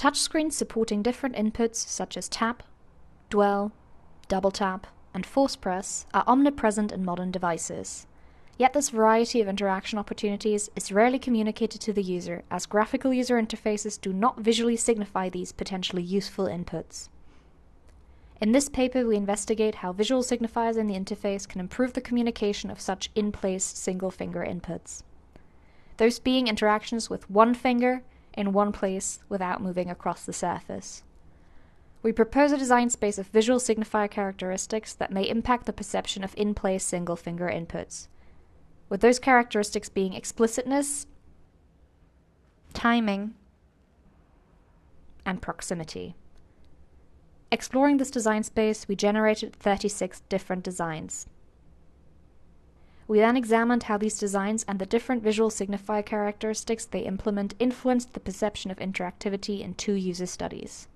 Touchscreens supporting different inputs such as tap, dwell, double tap, and force press are omnipresent in modern devices. Yet this variety of interaction opportunities is rarely communicated to the user, as graphical user interfaces do not visually signify these potentially useful inputs. In this paper, we investigate how visual signifiers in the interface can improve the communication of such in-place single-finger inputs. Those being interactions with one finger in one place without moving across the surface. We propose a design space of visual signifier characteristics that may impact the perception of in-place single-finger inputs, with those characteristics being explicitness, timing, and proximity. Exploring this design space, we generated 36 different designs. We then examined how these designs and the different visual signifier characteristics they implement influenced the perception of interactivity in 2 user studies.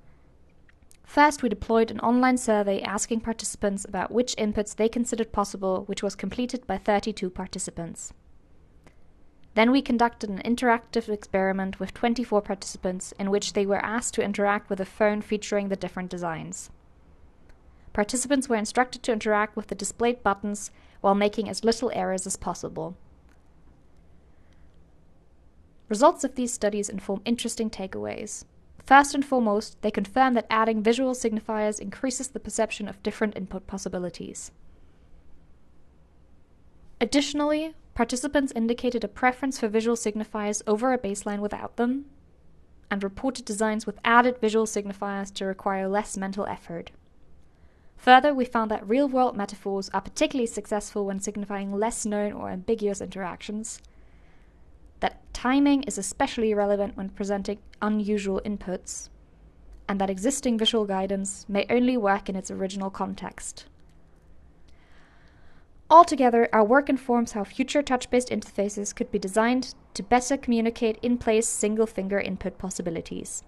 First, we deployed an online survey asking participants about which inputs they considered possible, which was completed by 32 participants. Then we conducted an interactive experiment with 24 participants in which they were asked to interact with a phone featuring the different designs. Participants were instructed to interact with the displayed buttons while making as little errors as possible. Results of these studies inform interesting takeaways. First and foremost, they confirm that adding visual signifiers increases the perception of different input possibilities. Additionally, participants indicated a preference for visual signifiers over a baseline without them, and reported designs with added visual signifiers to require less mental effort. Further, we found that real-world metaphors are particularly successful when signifying less known or ambiguous interactions, that timing is especially relevant when presenting unusual inputs, and that existing visual guidance may only work in its original context. Altogether, our work informs how future touch-based interfaces could be designed to better communicate in-place single-finger input possibilities.